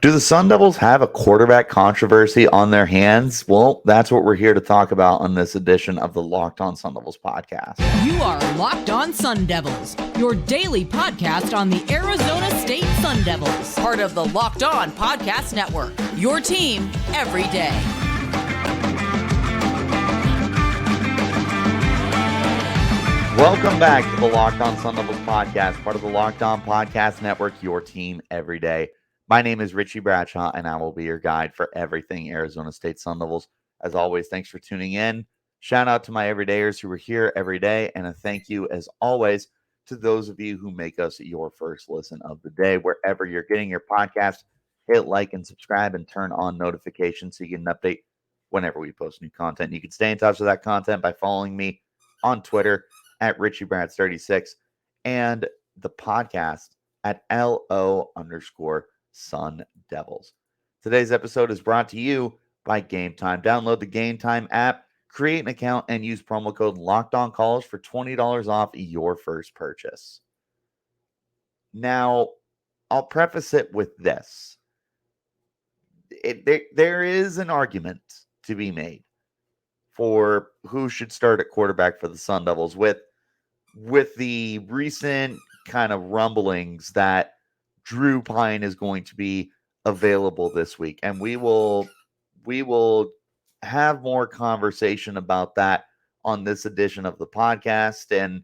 Do the Sun Devils have a quarterback controversy on their hands? Well, that's what we're here to talk about on this edition of the Locked On Sun Devils podcast. You are Locked On Sun Devils, your daily podcast on the Arizona State Sun Devils, part of the Locked On Podcast Network, your team every day. Welcome back to the Locked On Sun Devils podcast, part of the Locked On Podcast Network, your team every day. My name is Richie Bradshaw, and I will be your guide for everything Arizona State Sun Devils. As always, thanks for tuning in. Shout out to my everydayers who are here every day, and a thank you, as always, to those of you who make us your first listen of the day. Wherever you're getting your podcast, hit like and subscribe and turn on notifications so you get an update whenever we post new content. You can stay in touch with that content by following me on Twitter at RichieBrads36 and the podcast at LO_Sun Devils. Today's episode is brought to you by GameTime. Download the GameTime app, create an account, and use promo code LOCKEDONCollege for $20 off your first purchase. Now, I'll preface it with this. There is an argument to be made for who should start at quarterback for the Sun Devils with the recent kind of rumblings that Drew Pyne is going to be available this week. And we will have more conversation about that on this edition of the podcast. And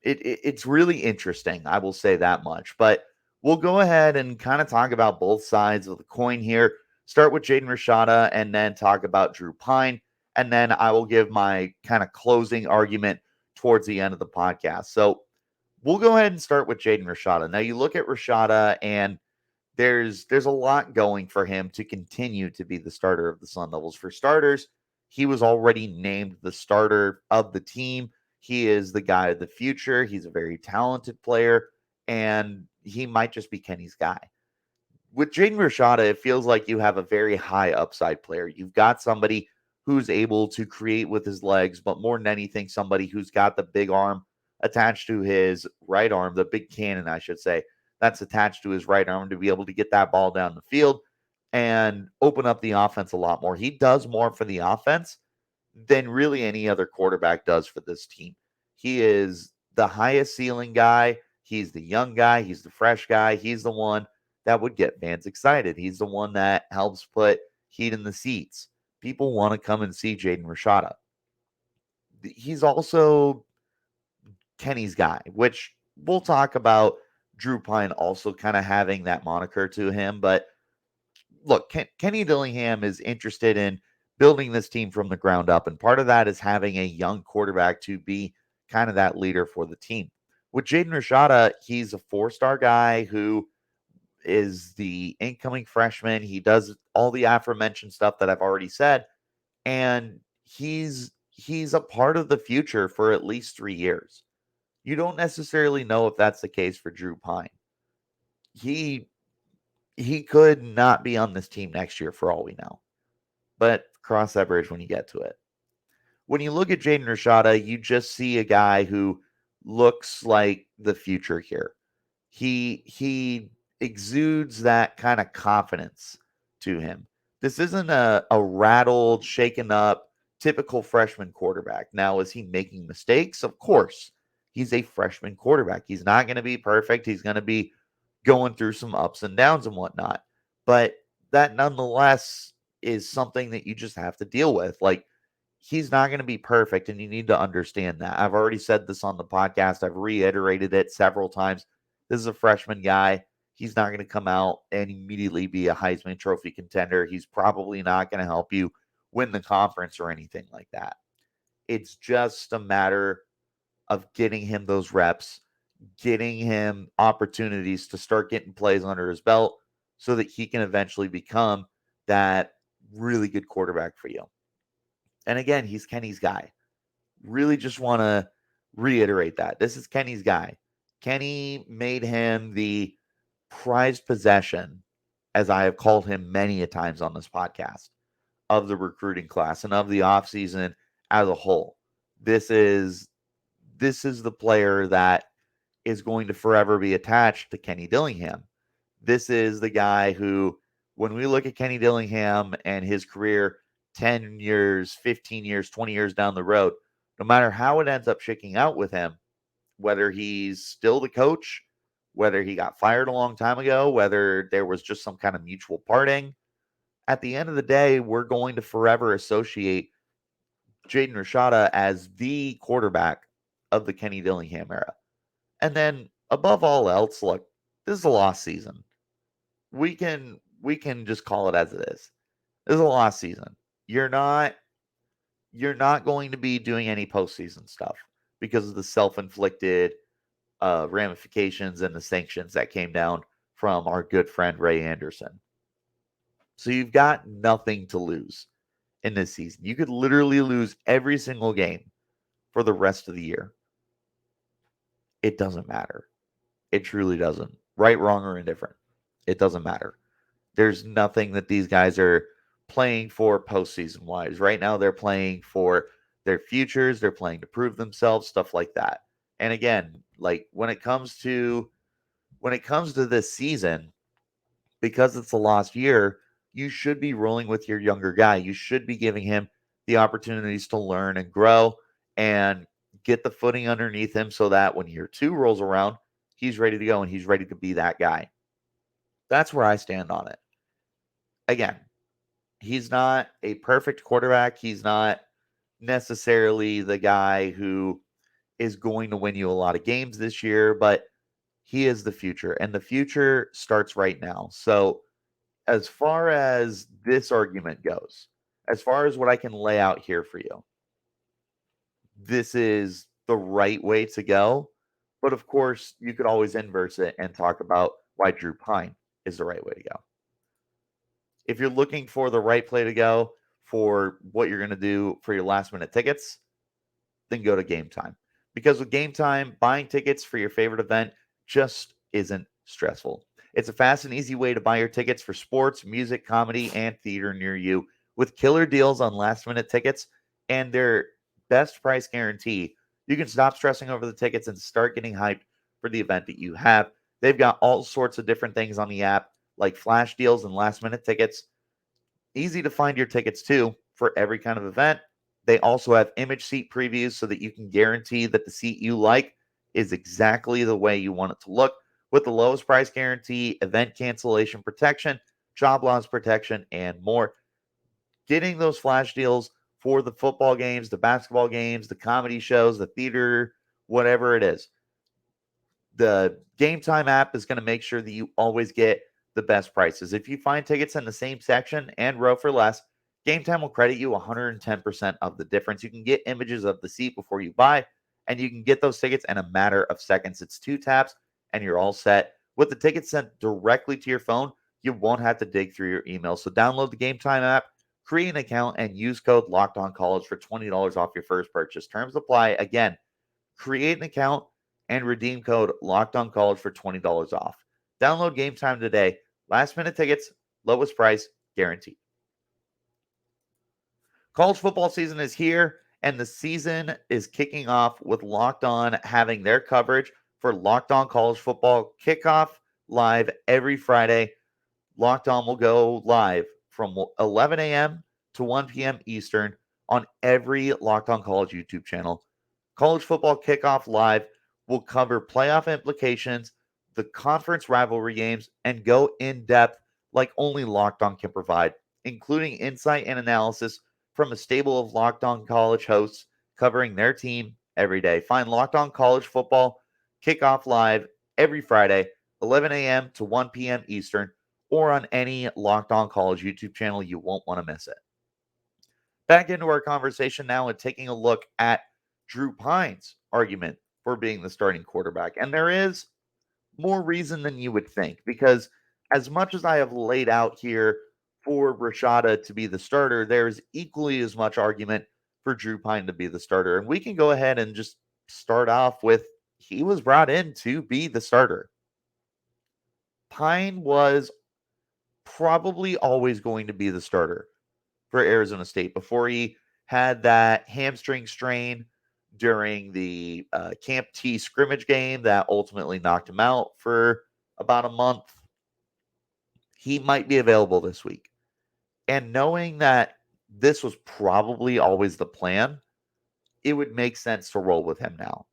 it's really interesting. I will say that much, but we'll go ahead and kind of talk about both sides of the coin here. Start with Jaden Rashada and then talk about Drew Pyne. And then I will give my kind of closing argument towards the end of the podcast. So we'll go ahead and start with Jaden Rashada. Now, you look at Rashada, and there's a lot going for him to continue to be the starter of the Sun Devils. For starters, he was already named the starter of the team. He is the guy of the future. He's a very talented player, and he might just be Kenny's guy. With Jaden Rashada, it feels like you have a very high upside player. You've got somebody who's able to create with his legs, but more than anything, somebody who's got the big arm attached to his right arm, the big cannon, I should say, that's attached to his right arm to be able to get that ball down the field and open up the offense a lot more. He does more for the offense than really any other quarterback does for this team. He is the highest ceiling guy. He's the young guy. He's the fresh guy. He's the one that would get fans excited. He's the one that helps put heat in the seats. People want to come and see Jaden Rashada. He's also Kenny's guy, which we'll talk about Drew Pyne also kind of having that moniker to him. But look, Kenny Dillingham is interested in building this team from the ground up. And part of that is having a young quarterback to be kind of that leader for the team. With Jaden Rashada, he's a four-star guy who is the incoming freshman. He does all the aforementioned stuff that I've already said. And he's a part of the future for at least 3 years. You don't necessarily know if that's the case for Drew Pyne. He could not be on this team next year for all we know. But cross that bridge when you get to it. When you look at Jaden Rashada, you just see a guy who looks like the future here. He exudes that kind of confidence to him. This isn't a rattled, shaken up, typical freshman quarterback. Now, is he making mistakes? Of course. He's a freshman quarterback. He's not going to be perfect. He's going to be going through some ups and downs and whatnot. But that nonetheless is something that you just have to deal with. Like, he's not going to be perfect, and you need to understand that. I've already said this on the podcast. I've reiterated it several times. This is a freshman guy. He's not going to come out and immediately be a Heisman Trophy contender. He's probably not going to help you win the conference or anything like that. It's just a matter of getting him those reps, getting him opportunities to start getting plays under his belt so that he can eventually become that really good quarterback for you. And again, he's Kenny's guy. Really just want to reiterate that. This is Kenny's guy. Kenny made him the prized possession, as I have called him many a times on this podcast, of the recruiting class and of the offseason as a whole. This is the player that is going to forever be attached to Kenny Dillingham. This is the guy who, when we look at Kenny Dillingham and his career 10 years, 15 years, 20 years down the road, no matter how it ends up shaking out with him, whether he's still the coach, whether he got fired a long time ago, whether there was just some kind of mutual parting, at the end of the day, we're going to forever associate Jaden Rashada as the quarterback of the Kenny Dillingham era. And then above all else, look, this is a lost season. We can just call it as it is. This is a lost season. You're not going to be doing any postseason stuff because of the self-inflicted ramifications and the sanctions that came down from our good friend Ray Anderson. So you've got nothing to lose in this season. You could literally lose every single game for the rest of the year. It doesn't matter. It truly doesn't. Right, wrong, or indifferent. It doesn't matter. There's nothing that these guys are playing for postseason wise. Right now, they're playing for their futures. They're playing to prove themselves, stuff like that. And again, like when it comes to this season, because it's a lost year, you should be rolling with your younger guy. You should be giving him the opportunities to learn and grow and get the footing underneath him so that when year 2 rolls around, he's ready to go and he's ready to be that guy. That's where I stand on it. Again, he's not a perfect quarterback. He's not necessarily the guy who is going to win you a lot of games this year, but he is the future, and the future starts right now. So, as far as this argument goes, as far as what I can lay out here for you, this is the right way to go. But of course, you could always inverse it and talk about why Drew Pyne is the right way to go. If you're looking for the right play to go for what you're going to do for your last minute tickets, then go to GameTime. Because with GameTime, buying tickets for your favorite event just isn't stressful. It's a fast and easy way to buy your tickets for sports, music, comedy, and theater near you with killer deals on last minute tickets and their best price guarantee. You can stop stressing over the tickets and start getting hyped for the event that you have. They've got all sorts of different things on the app, like flash deals and last minute tickets. Easy to find your tickets too for every kind of event. They also have image seat previews so that you can guarantee that the seat you like is exactly the way you want it to look with the lowest price guarantee, event cancellation protection, job loss protection, and more. Getting those flash deals for the football games, the basketball games, the comedy shows, the theater, whatever it is. The GameTime app is going to make sure that you always get the best prices. If you find tickets in the same section and row for less, GameTime will credit you 110% of the difference. You can get images of the seat before you buy, and you can get those tickets in a matter of seconds. It's 2 taps, and you're all set. With the tickets sent directly to your phone, you won't have to dig through your email. So download the GameTime app, create an account, and use code LOCKEDONCollege for $20 off your first purchase. Terms apply. Again, create an account and redeem code LOCKEDONCollege for $20 off. Download GameTime today. Last minute tickets, lowest price, guaranteed. College football season is here, and the season is kicking off with Locked On having their coverage for Locked On College Football Kickoff live every Friday. Locked On will go live from 11 a.m. to 1 p.m. Eastern on every Locked On College YouTube channel. College Football Kickoff Live will cover playoff implications, the conference rivalry games, and go in depth like only Locked On can provide, including insight and analysis from a stable of Locked On College hosts covering their team every day. Find Locked On College Football Kickoff Live every Friday, 11 a.m. to 1 p.m. Eastern, or on any Locked On College YouTube channel. You won't want to miss it. Back into our conversation now and taking a look at Drew Pyne's argument for being the starting quarterback. And there is more reason than you would think, because as much as I have laid out here for Rashada to be the starter, there's equally as much argument for Drew Pyne to be the starter. And we can go ahead and just start off with he was brought in to be the starter. Pyne was probably always going to be the starter for Arizona State before he had that hamstring strain during the Camp T scrimmage game that ultimately knocked him out for about a month. he might be available this week. And knowing that this was probably always the plan, it would make sense to roll with him now.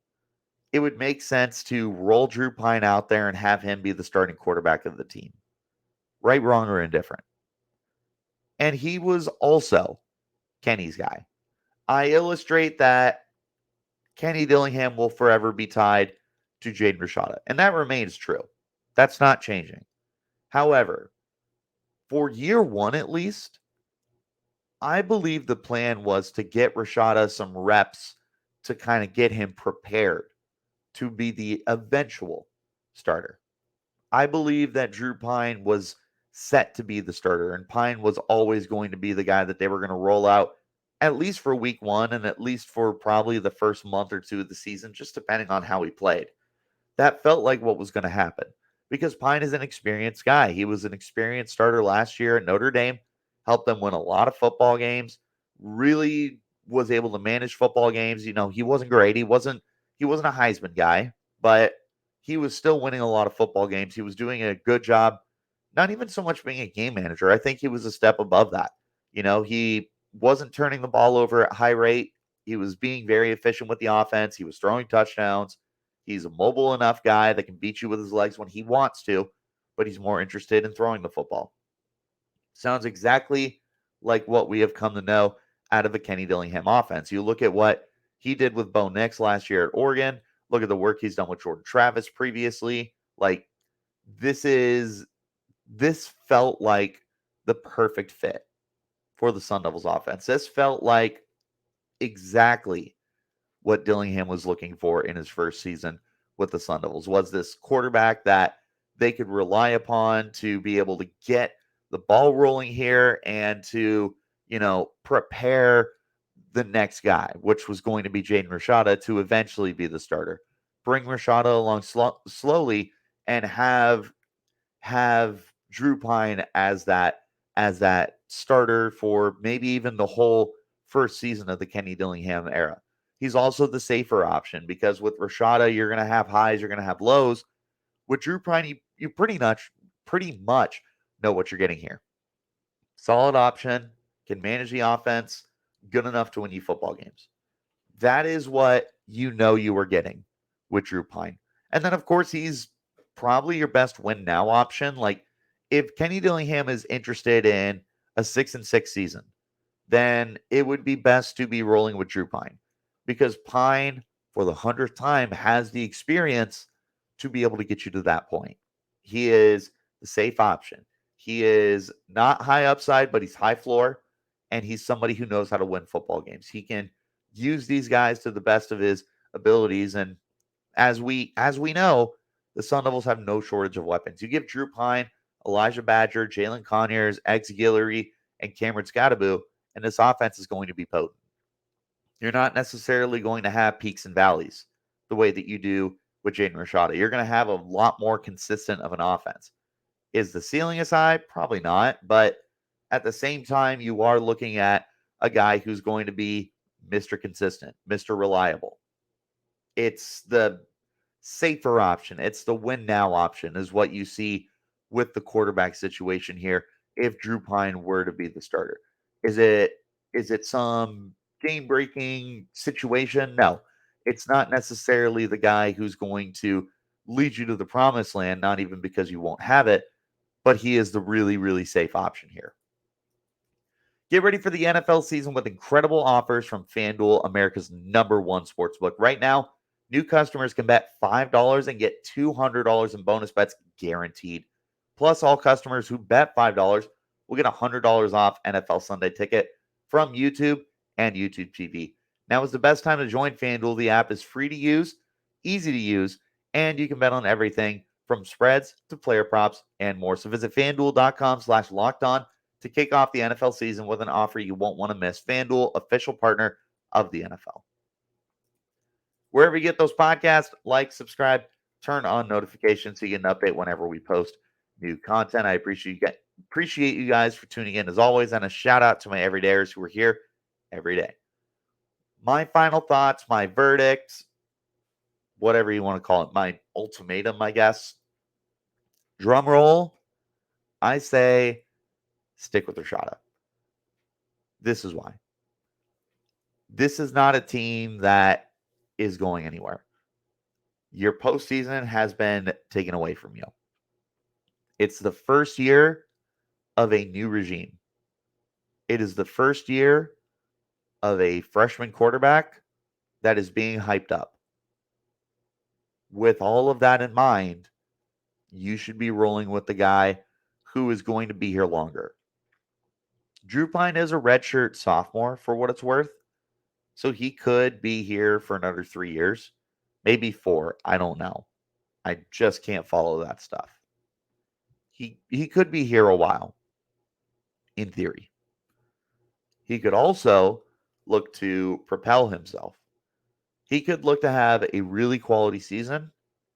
It would make sense to roll Drew Pyne out there and have him be the starting quarterback of the team. Right, wrong, or indifferent. And he was also Kenny's guy. I illustrate that Kenny Dillingham will forever be tied to Jaden Rashada, and that remains true. That's not changing. However, for year one at least, I believe the plan was to get Rashada some reps to kind of get him prepared to be the eventual starter. I believe that Drew Pyne was set to be the starter, and Pyne was always going to be the guy that they were going to roll out at least for week one and at least for probably the first month or two of the season, just depending on how he played. That felt like what was going to happen because Pyne is an experienced guy. He was an experienced starter last year at Notre Dame, helped them win a lot of football games, really was able to manage football games. You know, he wasn't great. He wasn't a Heisman guy, but he was still winning a lot of football games. He was doing a good job, not even so much being a game manager. I think he was a step above that. You know, he wasn't turning the ball over at high rate. He was being very efficient with the offense. He was throwing touchdowns. He's a mobile enough guy that can beat you with his legs when he wants to, but he's more interested in throwing the football. Sounds exactly like what we have come to know out of a Kenny Dillingham offense. You look at what he did with Bo Nix last year at Oregon. Look at the work he's done with Jordan Travis previously. Like this felt like the perfect fit for the Sun Devils offense. This felt like exactly what Dillingham was looking for in his first season with the Sun Devils. Was this quarterback that they could rely upon to be able to get the ball rolling here and to, prepare the next guy, which was going to be Jaden Rashada, to eventually be the starter. Bring Rashada along slowly and have Drew Pyne as that starter for maybe even the whole first season of the Kenny Dillingham era. He's also the safer option because with Rashada, you're going to have highs, you're going to have lows. With Drew Pyne, you pretty much know what you're getting here. Solid option, can manage the offense, good enough to win you football games. That is what you were getting with Drew Pyne. And then, of course, he's probably your best win now option. Like, if Kenny Dillingham is interested in a 6-6 season, then it would be best to be rolling with Drew Pyne because Pyne, for the 100th time, has the experience to be able to get you to that point. He is the safe option. He is not high upside, but he's high floor, and he's somebody who knows how to win football games. He can use these guys to the best of his abilities, and as we know, the Sun Devils have no shortage of weapons. You give Drew Pyne, Elijah Badger, Jalen Conyers, Eggs Guillory, and Cameron Scadaboo, and this offense is going to be potent. You're not necessarily going to have peaks and valleys the way that you do with Jaden Rashada. You're going to have a lot more consistent of an offense. Is the ceiling as high? Probably not. But at the same time, you are looking at a guy who's going to be Mr. Consistent, Mr. Reliable. It's the safer option. It's the win now option is what you see with the quarterback situation here if Drew Pyne were to be the starter. Is it some game-breaking situation? No. It's not necessarily the guy who's going to lead you to the promised land, not even because you won't have it, but he is the really, really safe option here. Get ready for the NFL season with incredible offers from FanDuel, America's #1 sportsbook. Right now, new customers can bet $5 and get $200 in bonus bets guaranteed. Plus, all customers who bet $5 will get $100 off NFL Sunday Ticket from YouTube and YouTube TV. Now is the best time to join FanDuel. The app is free to use, easy to use, and you can bet on everything from spreads to player props and more. So visit FanDuel.com/lockedon to kick off the NFL season with an offer you won't want to miss. FanDuel, official partner of the NFL. Wherever you get those podcasts, like, subscribe, turn on notifications so you get an update whenever we post new content. I appreciate you guys for tuning in as always, and a shout out to my everydayers who are here every day. My final thoughts, my verdict, whatever you want to call it, my ultimatum, I guess. Drum roll. I say stick with Rashada. This is why. This is not a team that is going anywhere. Your postseason has been taken away from you. It's the first year of a new regime. It is the first year of a freshman quarterback that is being hyped up. With all of that in mind, you should be rolling with the guy who is going to be here longer. Drew Pyne is a redshirt sophomore for what it's worth. So he could be here for another 3 years, maybe 4. I don't know. I just can't follow that stuff. He could be here a while, in theory. He could also look to propel himself. He could look to have a really quality season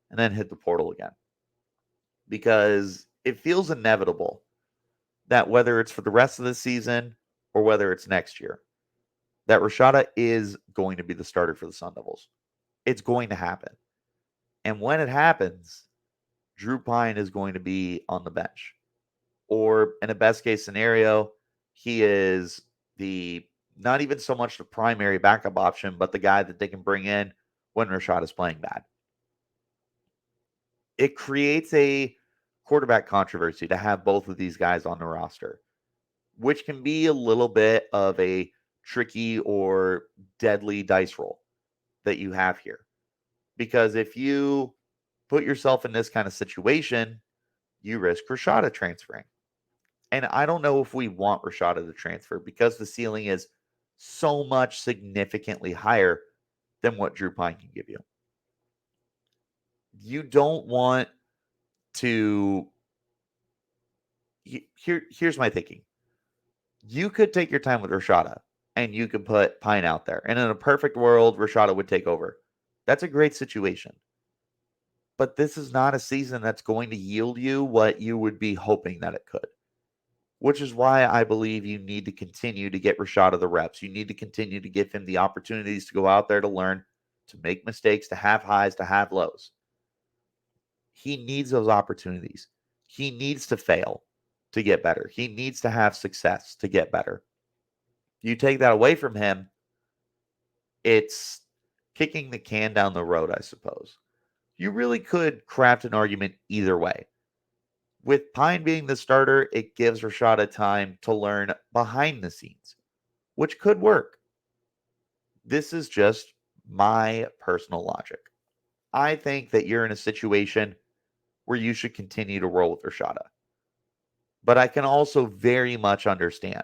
and then hit the portal again. Because it feels inevitable that whether it's for the rest of the season or whether it's next year, that Rashada is going to be the starter for the Sun Devils. It's going to happen. And when it happens, Drew Pyne is going to be on the bench. Or in a best case scenario, he is the not even so much the primary backup option, but the guy that they can bring in when Rashada is playing bad. It creates a quarterback controversy to have both of these guys on the roster, which can be a little bit of a tricky or deadly dice roll that you have here. Because if you put yourself in this kind of situation, you risk Rashada transferring. And I don't know if we want Rashada to transfer because the ceiling is so much significantly higher than what Drew Pyne can give you. You don't want to. Here's my thinking. You could take your time with Rashada and you could put Pyne out there. And in a perfect world, Rashada would take over. That's a great situation. But this is not a season that's going to yield you what you would be hoping that it could. Which is why I believe you need to continue to get Rashada the reps. You need to continue to give him the opportunities to go out there to learn, to make mistakes, to have highs, to have lows. He needs those opportunities. He needs to fail to get better. He needs to have success to get better. You take that away from him, it's kicking the can down the road, I suppose. You really could craft an argument either way. With Pyne being the starter, it gives Rashada time to learn behind the scenes, which could work. This is just my personal logic. I think that you're in a situation where you should continue to roll with Rashada. But I can also very much understand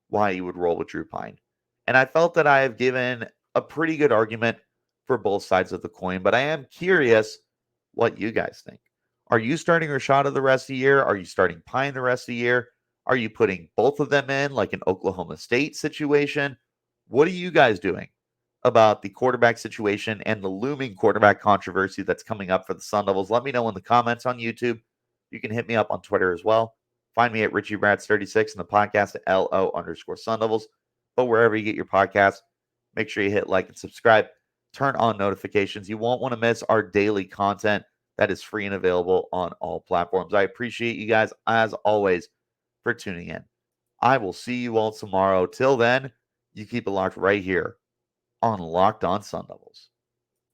why you would roll with Drew Pyne. And I felt that I have given a pretty good argument for both sides of the coin, but I am curious what you guys think. Are you starting Rashada the rest of the year? Are you starting Pyne the rest of the year? Are you putting both of them in like an Oklahoma State situation? What are you guys doing about the quarterback situation and the looming quarterback controversy that's coming up for the Sun Devils? Let me know in the comments on YouTube. You can hit me up on Twitter as well. Find me at Richie Bradshaw36 and the podcast at LO_Sun Devils. But wherever you get your podcasts, make sure you hit like and subscribe. Turn on notifications. You won't want to miss our daily content that is free and available on all platforms. I appreciate you guys, as always, for tuning in. I will see you all tomorrow. Till then, you keep it locked right here on Locked On Sun Devils.